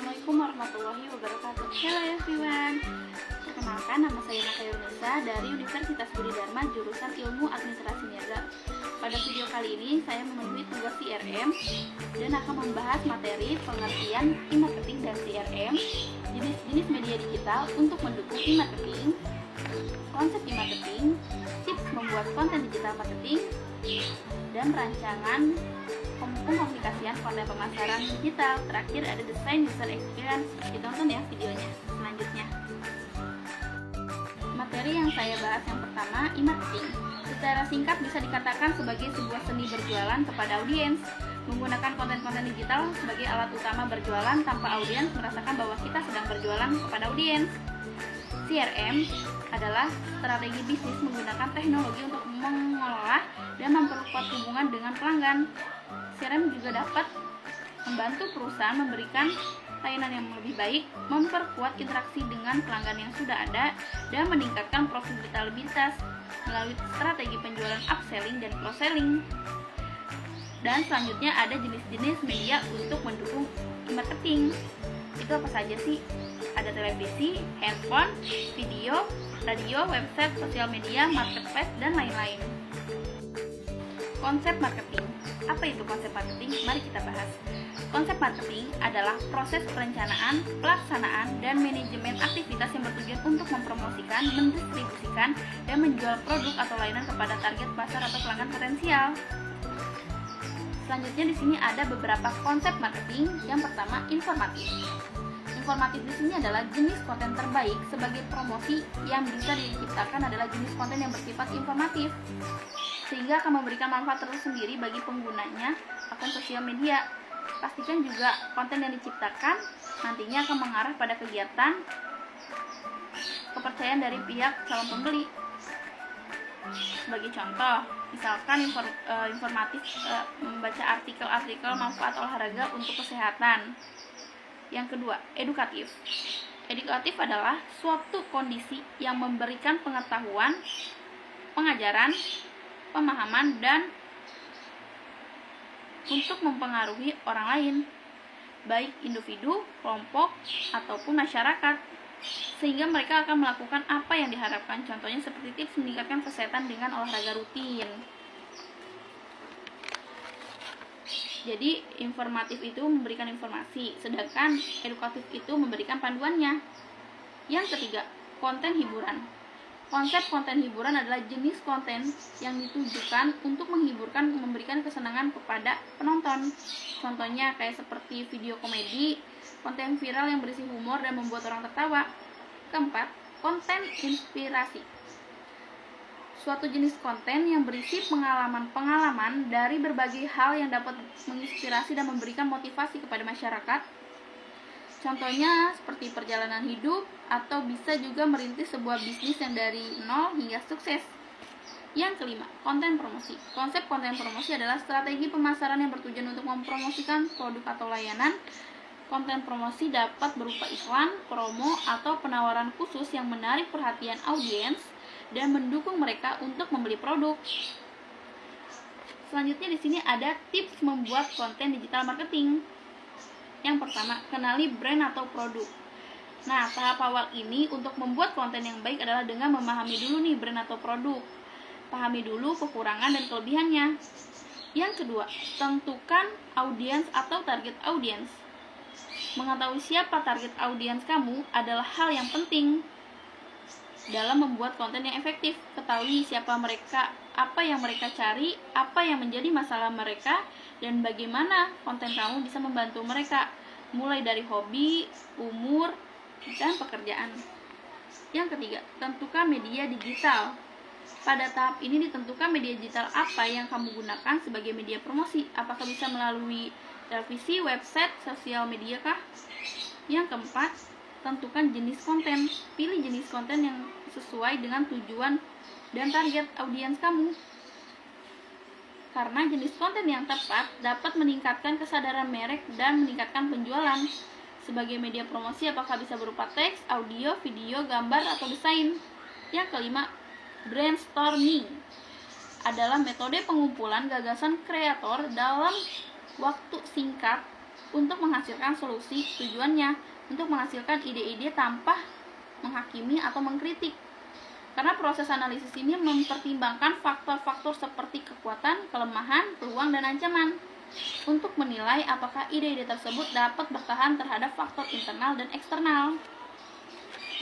Assalamualaikum warahmatullahi wabarakatuh. Hello everyone. Perkenalkan, nama saya Nata Yunisa dari Universitas Budi Dharma jurusan Ilmu Administrasi Niaga. Pada video kali ini saya memenuhi tugas CRM dan akan membahas materi pengertian e-marketing dan CRM, jenis-jenis media digital untuk mendukung e-marketing, konsep e-marketing, tips membuat konten digital marketing, dan rancangan pengaplikasian konten pemasaran digital. Terakhir ada desain user experience. Ditonton ya videonya selanjutnya. Materi yang saya bahas yang pertama, e-marketing. Secara singkat bisa dikatakan sebagai sebuah seni berjualan kepada audiens. Menggunakan konten-konten digital sebagai alat utama berjualan tanpa audiens merasakan bahwa kita sedang berjualan kepada audiens. CRM adalah strategi bisnis menggunakan teknologi untuk mengolah dan memperkuat hubungan dengan pelanggan. CRM juga dapat membantu perusahaan memberikan layanan yang lebih baik, memperkuat interaksi dengan pelanggan yang sudah ada, dan meningkatkan profitabilitas melalui strategi penjualan upselling dan cross-selling. Dan selanjutnya ada jenis-jenis media untuk mendukung marketing. Itu apa saja sih? Ada televisi, handphone, video, radio, website, sosial media, marketplace, dan lain-lain. Konsep marketing. Apa itu konsep marketing? Mari kita bahas. Konsep marketing adalah proses perencanaan, pelaksanaan, dan manajemen aktivitas yang bertujuan untuk mempromosikan, mendistribusikan, dan menjual produk atau layanan kepada target pasar atau pelanggan potensial. Selanjutnya di sini ada beberapa konsep marketing. Yang pertama, informatif. Informatif di sini adalah jenis konten terbaik sebagai promosi yang bisa diciptakan adalah jenis konten yang bersifat informatif, sehingga akan memberikan manfaat tersendiri bagi penggunanya akun sosial media. Pastikan juga konten yang diciptakan nantinya akan mengarah pada kegiatan kepercayaan dari pihak calon pembeli. Sebagai contoh, misalkan informatif membaca artikel-artikel manfaat olahraga untuk kesehatan. Yang kedua, edukatif. Edukatif adalah suatu kondisi yang memberikan pengetahuan, pengajaran, pemahaman, dan untuk mempengaruhi orang lain, baik individu, kelompok, ataupun masyarakat, sehingga mereka akan melakukan apa yang diharapkan. Contohnya seperti tips meningkatkan kesehatan dengan olahraga rutin. Jadi informatif itu memberikan informasi, sedangkan edukatif itu memberikan panduannya. Yang ketiga, konten hiburan. Konsep konten hiburan adalah jenis konten yang ditujukan untuk menghiburkan, memberikan kesenangan kepada penonton. Contohnya kayak seperti video komedi, konten viral yang berisi humor dan membuat orang tertawa. Keempat, konten inspirasi. Suatu jenis konten yang berisi pengalaman-pengalaman dari berbagai hal yang dapat menginspirasi dan memberikan motivasi kepada masyarakat. Contohnya seperti perjalanan hidup, atau bisa juga merintis sebuah bisnis yang dari nol hingga sukses. Yang kelima, konten promosi. Konsep konten promosi adalah strategi pemasaran yang bertujuan untuk mempromosikan produk atau layanan. Konten promosi dapat berupa iklan, promo, atau penawaran khusus yang menarik perhatian audiens dan mendukung mereka untuk membeli produk. Selanjutnya di sini ada tips membuat konten digital marketing. Yang pertama, kenali brand atau produk. Nah, tahap awal ini untuk membuat konten yang baik adalah dengan memahami dulu nih brand atau produk. Pahami dulu kekurangan dan kelebihannya. Yang kedua, tentukan audiens atau target audiens. Mengetahui siapa target audiens kamu adalah hal yang penting dalam membuat konten yang efektif. Ketahui siapa mereka, apa yang mereka cari, apa yang menjadi masalah mereka, dan bagaimana konten kamu bisa membantu mereka, mulai dari hobi, umur, dan pekerjaan. Yang ketiga, tentukan media digital. Pada tahap ini ditentukan media digital apa yang kamu gunakan sebagai media promosi. Apakah bisa melalui televisi, website, sosial media kah? Yang keempat, tentukan jenis konten. Pilih jenis konten yang sesuai dengan tujuan dan target audiens kamu. Karena jenis konten yang tepat dapat meningkatkan kesadaran merek dan meningkatkan penjualan. Sebagai media promosi, apakah bisa berupa teks, audio, video, gambar, atau desain? Yang kelima, brainstorming adalah metode pengumpulan gagasan kreator dalam waktu singkat untuk menghasilkan solusi. Tujuannya untuk menghasilkan ide-ide tanpa menghakimi atau mengkritik. Karena proses analisis ini mempertimbangkan faktor-faktor seperti kekuatan, kelemahan, peluang, dan ancaman untuk menilai apakah ide-ide tersebut dapat bertahan terhadap faktor internal dan eksternal.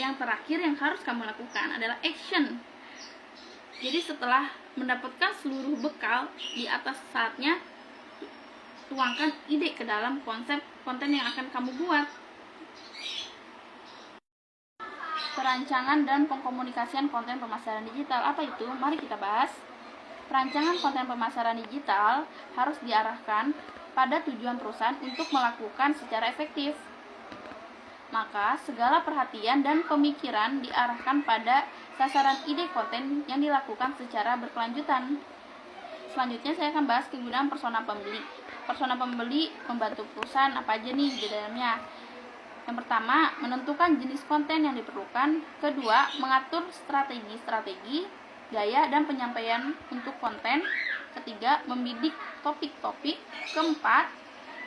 Yang terakhir yang harus kamu lakukan adalah action. Jadi setelah mendapatkan seluruh bekal di atas, saatnya tuangkan ide ke dalam konsep konten yang akan kamu buat. Perancangan dan pengkomunikasian konten pemasaran digital. Apa itu? Mari kita bahas. Perancangan konten pemasaran digital harus diarahkan pada tujuan perusahaan untuk melakukan secara efektif. Maka, segala perhatian dan pemikiran diarahkan pada sasaran ide konten yang dilakukan secara berkelanjutan. Selanjutnya saya akan bahas kegunaan persona pembeli. Persona pembeli membantu perusahaan apa aja nih di dalamnya. Yang pertama, menentukan jenis konten yang diperlukan. Kedua, mengatur strategi, gaya dan penyampaian untuk konten. Ketiga, membidik topik-topik. Keempat,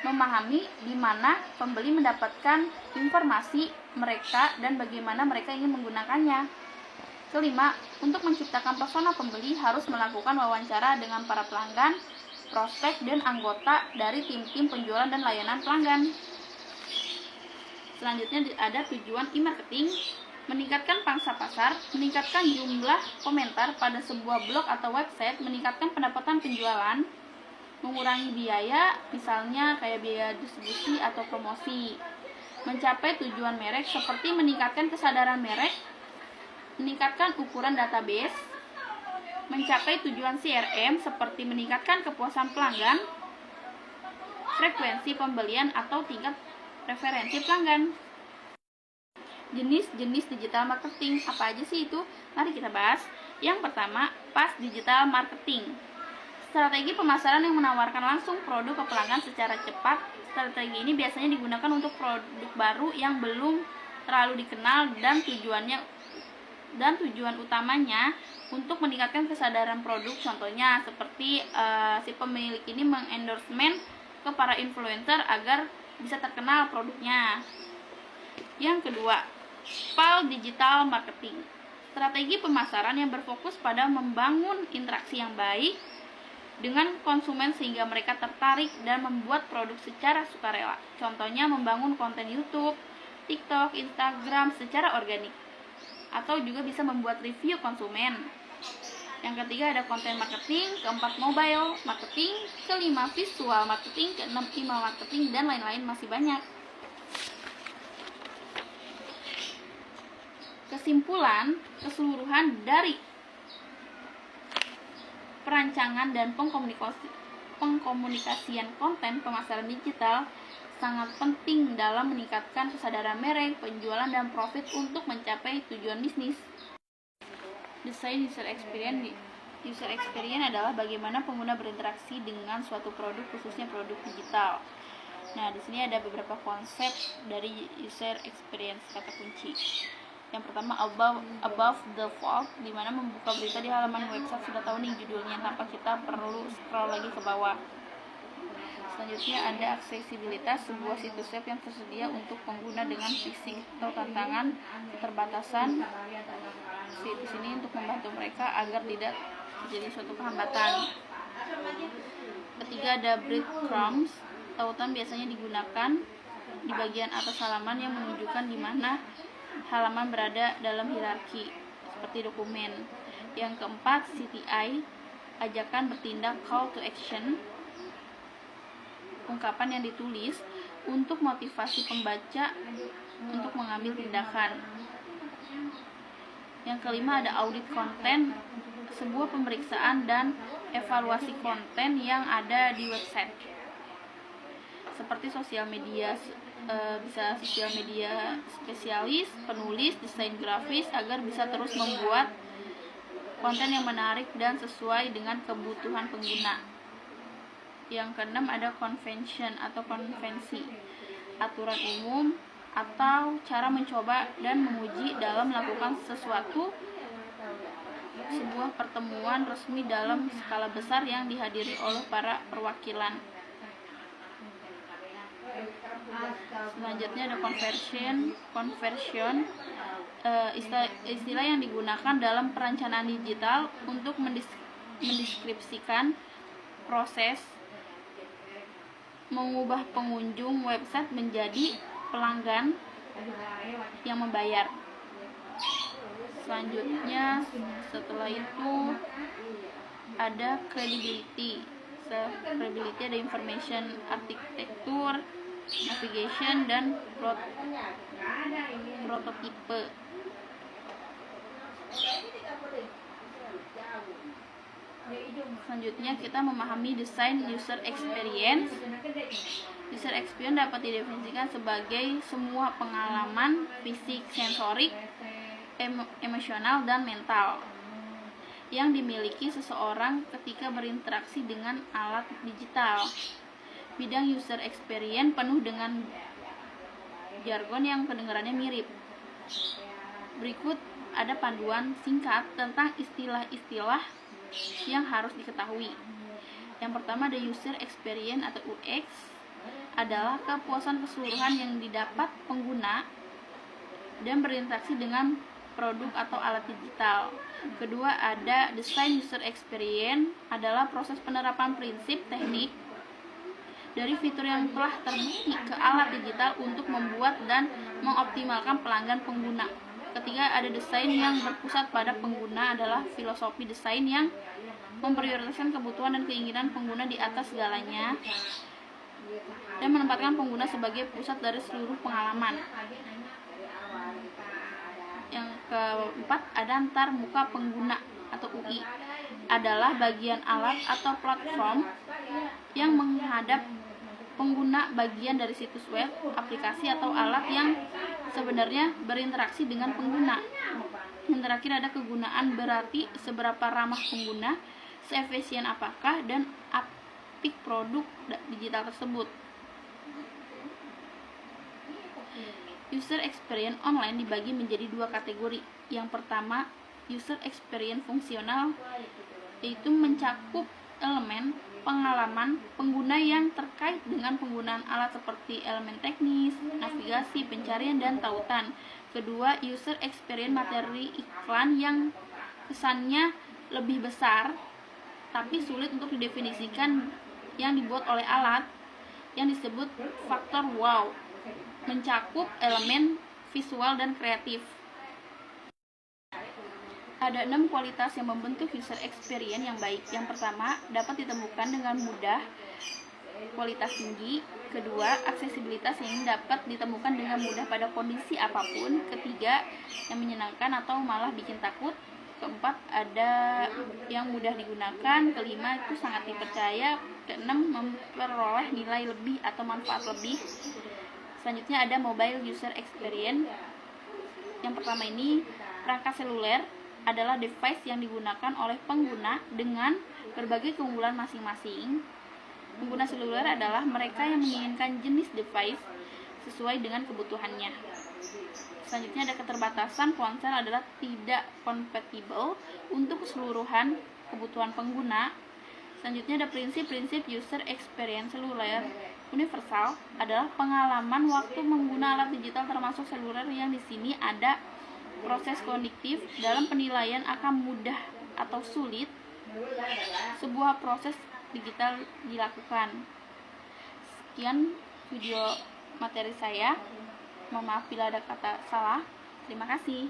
memahami di mana pembeli mendapatkan informasi mereka dan bagaimana mereka ingin menggunakannya. Kelima, untuk menciptakan persona pembeli harus melakukan wawancara dengan para pelanggan, prospek, dan anggota dari tim-tim penjualan dan layanan pelanggan. Selanjutnya ada tujuan e-marketing, meningkatkan pangsa pasar, meningkatkan jumlah komentar pada sebuah blog atau website, meningkatkan pendapatan penjualan, mengurangi biaya, misalnya kayak biaya distribusi atau promosi, mencapai tujuan merek seperti meningkatkan kesadaran merek, meningkatkan ukuran database, mencapai tujuan CRM seperti meningkatkan kepuasan pelanggan, frekuensi pembelian atau tingkat referensi pelanggan. Jenis-jenis digital marketing apa aja sih itu? Mari kita bahas. Yang pertama, fast digital marketing. Strategi pemasaran yang menawarkan langsung produk ke pelanggan secara cepat. Strategi ini biasanya digunakan untuk produk baru yang belum terlalu dikenal dan tujuan utamanya untuk meningkatkan kesadaran produk. Contohnya seperti si pemilik ini mengendorsement ke para influencer agar bisa terkenal produknya. Yang kedua, PAL digital marketing. Strategi pemasaran yang berfokus pada membangun interaksi yang baik dengan konsumen sehingga mereka tertarik dan membuat produk secara sukarela. Contohnya membangun konten YouTube, TikTok, Instagram secara organik. Atau juga bisa membuat review konsumen. Yang ketiga ada konten marketing, keempat mobile marketing, kelima visual marketing, keenam email marketing, dan lain-lain masih banyak. Kesimpulan keseluruhan dari perancangan dan pengkomunikasian konten pemasaran digital sangat penting dalam meningkatkan kesadaran merek, penjualan, dan profit untuk mencapai tujuan bisnis. Desain user experience. User experience adalah bagaimana pengguna berinteraksi dengan suatu produk, khususnya produk digital. Nah, di sini ada beberapa konsep dari user experience, kata kunci. Yang pertama, above the fold, di mana membuka berita di halaman website sudah tahu nih judulnya tanpa kita perlu scroll lagi ke bawah. Selanjutnya ada aksesibilitas, sebuah situs web yang tersedia untuk pengguna dengan fisik atau tantangan keterbatasan. Situs ini untuk membantu mereka agar tidak terjadi suatu kehambatan. Ketiga ada breadcrumbs, tautan biasanya digunakan di bagian atas halaman yang menunjukkan di mana halaman berada dalam hierarki seperti dokumen. Yang keempat, CTI, ajakan bertindak, call to action, ungkapan yang ditulis untuk motivasi pembaca untuk mengambil tindakan. Yang kelima ada audit konten, sebuah pemeriksaan dan evaluasi konten yang ada di website seperti sosial media, bisa sosial media spesialis, penulis, desain grafis agar bisa terus membuat konten yang menarik dan sesuai dengan kebutuhan pengguna. Yang keenam ada convention atau konvensi, aturan umum atau cara mencoba dan menguji dalam melakukan sesuatu, sebuah pertemuan resmi dalam skala besar yang dihadiri oleh para perwakilan. Selanjutnya ada conversion, istilah yang digunakan dalam perencanaan digital untuk mendeskripsikan proses mengubah pengunjung website menjadi pelanggan yang membayar. Selanjutnya setelah itu ada credibility. Credibility ada information architecture, navigation, dan prototipe. Selanjutnya kita memahami desain user experience. User experience dapat didefinisikan sebagai semua pengalaman fisik, sensorik, emosional, dan mental yang dimiliki seseorang ketika berinteraksi dengan alat digital. Bidang user experience penuh dengan jargon yang kedengarannya mirip. Berikut ada panduan singkat tentang istilah-istilah yang harus diketahui. Yang pertama ada user experience atau UX, adalah kepuasan keseluruhan yang didapat pengguna dan berinteraksi dengan produk atau alat digital. Kedua ada design user experience, adalah proses penerapan prinsip teknik dari fitur yang telah terbukti ke alat digital untuk membuat dan mengoptimalkan pelanggan pengguna. Ketiga ada desain yang berpusat pada pengguna, adalah filosofi desain yang memprioritaskan kebutuhan dan keinginan pengguna di atas segalanya dan menempatkan pengguna sebagai pusat dari seluruh pengalaman. Yang keempat ada antar muka pengguna atau UI, adalah bagian alat atau platform yang menghadap pengguna bagian dari situs web, aplikasi, atau alat yang sebenarnya berinteraksi dengan pengguna. Yang terakhir ada kegunaan, berarti seberapa ramah pengguna, seefisien apakah, dan apik produk digital tersebut. User experience online dibagi menjadi dua kategori. Yang pertama, user experience fungsional, yaitu mencakup elemen pengalaman pengguna yang terkait dengan penggunaan alat seperti elemen teknis, navigasi, pencarian, dan tautan. Kedua, user experience materi iklan yang kesannya lebih besar tapi sulit untuk didefinisikan, yang dibuat oleh alat yang disebut faktor wow, mencakup elemen visual dan kreatif. Ada 6 kualitas yang membentuk user experience yang baik. Yang pertama, dapat ditemukan dengan mudah, kualitas tinggi. Kedua, aksesibilitas yang dapat ditemukan dengan mudah pada kondisi apapun. Ketiga, yang menyenangkan atau malah bikin takut. Keempat, ada yang mudah digunakan. Kelima, itu sangat dipercaya. Keenam, memperoleh nilai lebih atau manfaat lebih. Selanjutnya ada mobile user experience. Yang pertama ini, perangkat seluler adalah device yang digunakan oleh pengguna dengan berbagai keunggulan masing-masing. Pengguna seluler adalah mereka yang menginginkan jenis device sesuai dengan kebutuhannya. Selanjutnya ada keterbatasan, ponsel adalah tidak kompatibel untuk keseluruhan kebutuhan pengguna. Selanjutnya ada prinsip-prinsip user experience seluler. Universal adalah pengalaman waktu mengguna alat digital termasuk seluler, yang di sini ada proses kognitif dalam penilaian akan mudah atau sulit sebuah proses digital dilakukan. Sekian video materi saya. Mohon maaf bila ada kata salah. Terima kasih.